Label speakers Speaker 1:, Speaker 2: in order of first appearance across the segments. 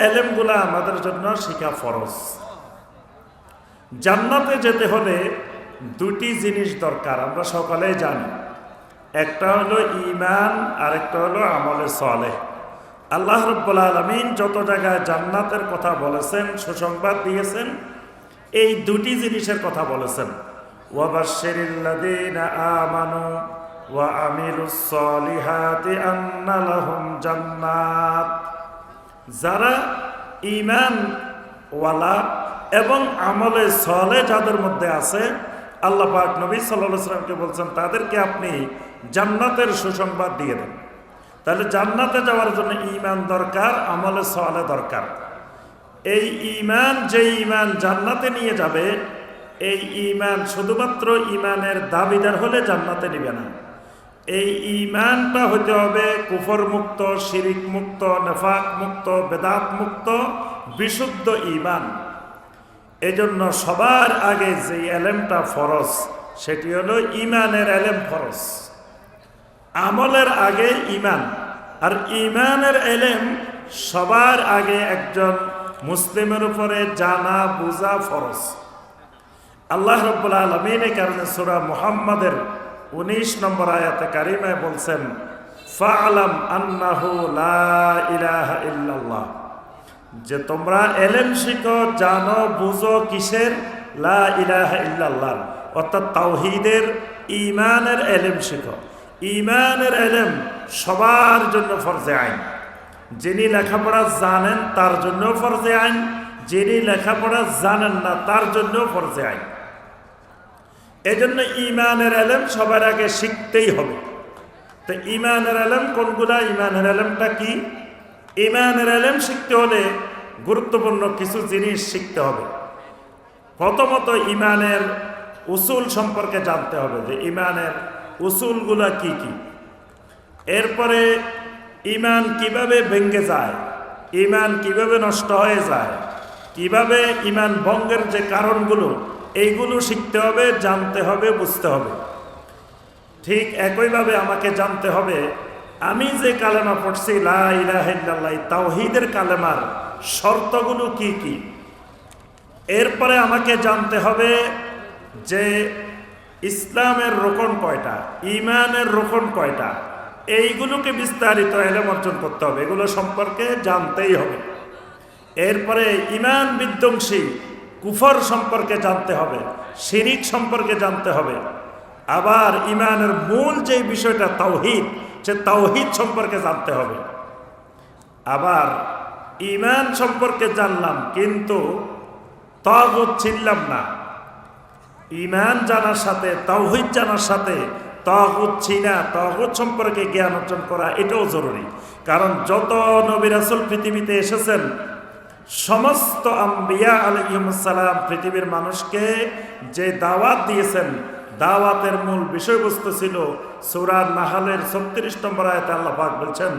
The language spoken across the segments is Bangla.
Speaker 1: এলেমগুলা আমাদের জন্য শিখা ফরজ। জান্নাতে যেতে হলে দুটি জিনিস দরকার, আমরা সকলেই জানি। একটা হলো ঈমান আর একটা হলো আমলে সালেহ। আল্লাহ রাব্বুল আলামিন যত জায়গায় জান্নাতের কথা বলেছেন, সুসংবাদ দিয়েছেন, এই দুটি জিনিসের কথা বলেছেন। ওয়াবাশশিরিল্লাযীনা আমানু ওয়া আমিলুস সলিহাতি আন্না লাহুম জান্নাত। যারা ঈমান ওয়ালা এবং আমলে সালেহ যাদের মধ্যে আছে, আল্লাহ পাক নবী সাল্লাল্লাহু আলাইহি ওয়াসাল্লামকে বলছেন তাদেরকে আপনি জান্নাতের সুসংবাদ দিয়ে দেন। তাহলে জান্নাতে যাওয়ার জন্য ঈমান দরকার, আমলে সালেহ দরকার। এই ঈমান, যে ঈমান জান্নাতে নিয়ে যাবে, এই ঈমান শুধুমাত্র ঈমানের দাবিদার হলে জান্নাতে নেবে না। এই ঈমানটা হতে হবে কুফর মুক্ত, শিরিক মুক্ত, নেফাক মুক্ত, বেদাত মুক্ত, বিশুদ্ধ ঈমান। এজন্য সবার আগে যে এলেমটা ফরজ, সেটি হলো ঈমানের এলেম ফরজ। আমলের আগে ঈমান, আর ঈমানের এলেম সবার আগে একজন মুসলিমের উপরে জানা বুঝা ফরজ। আল্লাহ রাব্বুল আলামিন এই কারণে সূরা মুহাম্মাদের 19 নম্বর আয়াতে কারিমায় বলছেন, ফাআলাম আন্নাহু লা ইলাহা ইল্লাল্লাহ, যে তোমরা এলেম শিখো, জানো, বুঝো কিসের? লা ইলাহা ইল্লাল্লাহ, অর্থাৎ তাওহীদের, ঈমানের এলেম শিখো। ঈমানের এলেম সবার জন্য ফরজে আইন। যিনি লেখাপড়া জানেন তার জন্য ফরজে আইন, যিনি লেখাপড়া জানেন না তার জন্য ফরজে আইন। এজন্য ঈমানের এলেম সবার আগে শিখতেই হবে। তো ঈমানের এলেম কোনগুলা? ঈমানের এলেমটা কি? ঈমানের এলেম শিখতে হলে গুরুত্বপূর্ণ কিছু জিনিস শিখতে হবে। প্রথমত ঈমানের উসুল সম্পর্কে জানতে হবে, যে ঈমানের উসুলগুলা কি কি। এরপরে ঈমান কিভাবে ভেঙে যায়, ঈমান কিভাবে নষ্ট হয়ে যায়, কিভাবে ঈমান ভঙ্গের যে কারণগুলো, এইগুলো শিখতে হবে, জানতে হবে, বুঝতে হবে। ঠিক একইভাবে আমাকে জানতে হবে আমি যে কালেমা পড়ছি লা ইলাহা ইল্লাল্লাহ, তাওহীদের কালেমার শর্তগুলো কি কি। এরপরে আমাকে জানতে হবে যে ইসলামের রোকন কয়টা, ঈমানের রোকন কয়টা, এইগুলোকে বিস্তারিত এলেম অর্জন করতে হবে, এগুলো সম্পর্কে জানতেই হবে। এরপরে ঈমান বিধ্বংসী কুফর সম্পর্কে জানতে হবে, শিরিক সম্পর্কে জানতে হবে। আবার ঈমানের মূল যে বিষয়টা তাওহীদ, সে তাওহীদ সম্পর্কে জানতে হবে। আবার ঈমান সম্পর্কে জানলাম কিন্তু তাগুত চিনলাম না। ঈমান জানার সাথে, তাওহীদ জানার সাথে তাগুত চিনা, তাগুত সম্পর্কে জ্ঞান অর্জন করা, এটাও জরুরি। কারণ যত নবী রাসূল পৃথিবীতে এসেছেন, সমস্ত আম্বিয়া আলাইহিমুস সালাম পৃথিবীর মানুষকে যে দাওয়াত দিয়েছেন, দাওয়াতের মূল বিষয়বস্তু ছিল সূরা নাহলের 36 নম্বর আয়াতে আল্লাহ পাক বলছেন,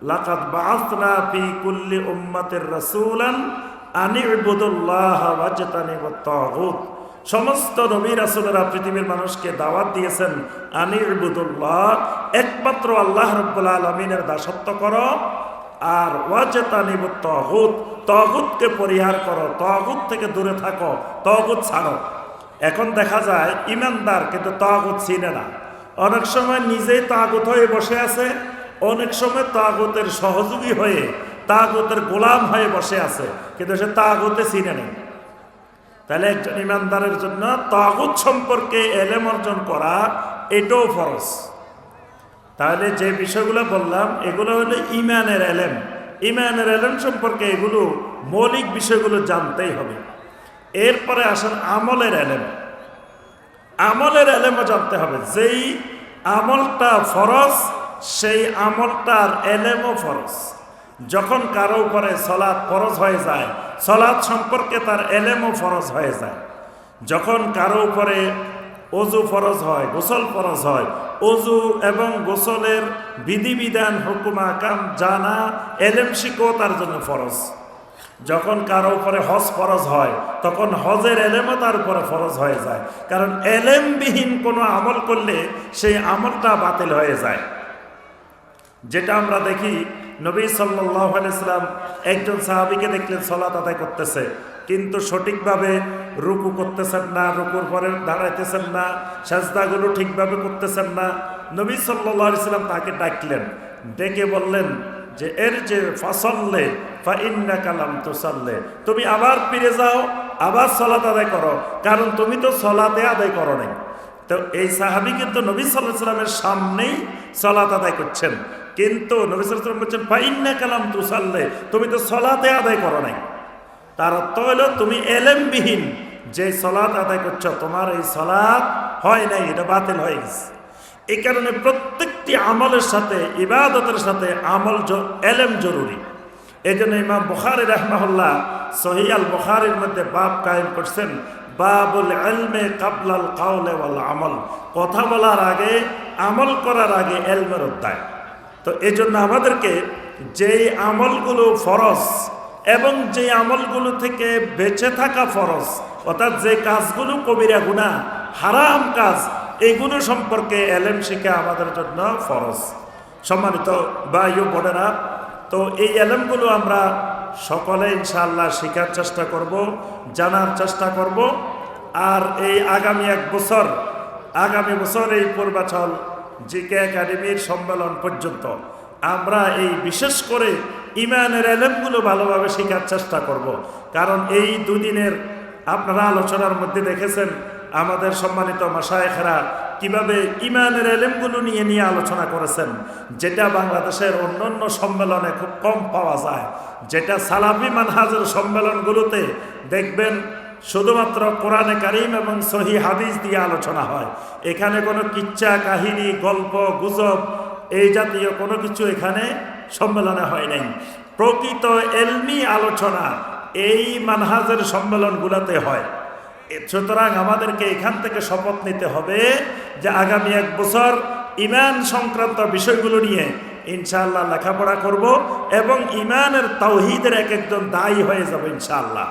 Speaker 1: লাকাদ বাআসনা ফি কুল্লি উম্মাতির রাসূলান আন ইবুদুল্লাহা ওয়াজতানিবুত তাগুত। সমস্ত নবী রাসূলেরা পৃথিবীর মানুষকে দাওয়াত দিয়েছেন আন ইবুদুল্লাহ, একমাত্র আল্লাহ রাব্বুল আলামিনের দাসত্ব করো, আর ওয়াজতানিবুত তাগুত, তাগুতকে পরিহার করো, তাগুত থেকে দূরে থাকো, তাগুত ছাড়ো। এখন দেখা যায় ঈমানদার কিন্তু তাগুত চিনে না। অনেক সময় নিজেই তাগুত হয়ে বসে আছে, অনেক সময় তাগুতের সহযোগী হয়ে, তাগুতের গোলাম হয়ে বসে আছে, কিন্তু সে তাগুতে চিনে নেই। তাহলে একজন ঈমানদারের জন্য তাগুত সম্পর্কে এলেম অর্জন করা, এটাও ফরজ। তাহলে যে বিষয়গুলো বললাম, এগুলো হলো ঈমানের এলেম। ঈমানের এলেম সম্পর্কে এগুলো মৌলিক বিষয়গুলো জানতেই হবে। এরপরে আসেন আমলের এলেম। আমলের এলেমও জানতে হবে। যেই আমলটা ফরজ, সেই আমলটার এলেমও ফরজ। যখন কারো উপরে সলাৎ ফরজ হয়ে যায়, সলাৎ সম্পর্কে তার এলেমও ফরজ হয়ে যায়। যখন কারো উপরে ওযু ফরজ হয়, গোসল ফরজ হয়, ওযু এবং গোসলের বিধিবিধান, হুকুম আহকাম জানা, এলেম শিখো তার জন্য ফরজ। যখন কারো উপরে হজ ফরজ হয়, তখন হজের এলেমও তার উপরে ফরজ হয়ে যায়। কারণ এলেমবিহীন কোনো আমল করলে সেই আমলটা বাতিল হয়ে যায়। যেটা আমরা দেখি নবী সাল্লাল্লাহু আলাইহি সাল্লাম একজন সাহাবীকে দেখলেন সালাত আদায় করতেছে, কিন্তু সঠিকভাবে রুকু করতেছেন না, রুকুর পরে দাঁড়াইতেছেন না, সাজদাগুলো ঠিকভাবে করতেছেন না। নবী সাল্লাল্লাহু আলাইহি সাল্লাম তাকে ডাকলেন, ডেকে বললেন যে এর যে ফাসাল্লে ফা ইন্নাকা লাম তুসাল্লি, তুমি আবার ফিরে যাও, আবার সালাত আদায় করো, কারণ তুমি তো সালাতে আদায় করো নাই। তো এই সাহাবী কিন্তু নবী সাল্লাল্লাহু আলাইহি সাল্লামের সামনেই সালাত আদায় করছেন, কিন্তু নবী সাল্লাল্লাহু আলাইহি সাল্লাম বলছেন ফা ইন্নাকা লাম তুসাল্লি, তুমি তো সালাতে আদায় করো নাই। তার অর্থ হলো তুমি এলেমবিহীন যে সালাত আদায় করছো, তোমার এই সালাত হয় নাই, এটা বাতিল হয়ে গেছে। এই কারণে প্রত্যেকটি আমলের সাথে, ইবাদতের সাথে এলেম জরুরি। এই জন্য ইমাম বুখারী রাহমাহুল্লাহ সহিহ আল বুখারীর মধ্যে বাব কায়েম করছেন, বাবুল ইলমে কাবলাল কাওলে ওয়াল আমল, কথা বলার আগে, আমল করার আগে এলমের অধ্যায়। তো এই জন্য আমাদেরকে যেই আমলগুলো ফরজ এবং যে আমলগুলো থেকে বেঁচে থাকা ফরজ, অর্থাৎ যে কাজগুলো কবিরা গুনাহ, হারাম কাজ, এগুলো সম্পর্কে এলেম শিখা আমাদের জন্য ফরজ। সম্মানিত ভাই ও বোনেরা, তো এই এলেমগুলো আমরা সকলে ইনশাআল্লাহ শেখার চেষ্টা করব, জানার চেষ্টা করব। আর এই আগামী বছর এই পূর্বাচল জিকে একাডেমির সম্মেলন পর্যন্ত আমরা এই বিশেষ করে ইমানের এলেমগুলো ভালোভাবে শেখার চেষ্টা করব। কারণ এই দুদিনের আপনারা আলোচনার মধ্যে দেখেছেন আমাদের সম্মানিত মাশায়েখরা কিভাবে ইমানের এলেমগুলো নিয়ে আলোচনা করেছেন, যেটা বাংলাদেশের অন্যান্য সম্মেলনে খুব কম পাওয়া যায়। যেটা সালাফি মানহাজের সম্মেলনগুলোতে দেখবেন শুধুমাত্র কোরআনে কারিম এবং সহিহ হাদিস দিয়ে আলোচনা হয়। এখানে কোনো কিচ্ছা কাহিনী, গল্প গুজব এই জাতীয় কোনো কিছু এখানে সম্মেলনে হয় নাই। প্রকৃত এলমি আলোচনা এই মানহাজের সম্মেলনগুলোতে হয়। সুতরাং আমাদেরকে এখান থেকে শপথ নিতে হবে যে আগামী 1 বছর ঈমান সংক্রান্ত বিষয়গুলো নিয়ে ইনশাআল্লাহ লেখাপড়া করব এবং ঈমানের তাওহীদের একজন দায়ী হয়ে যাব ইনশাআল্লাহ।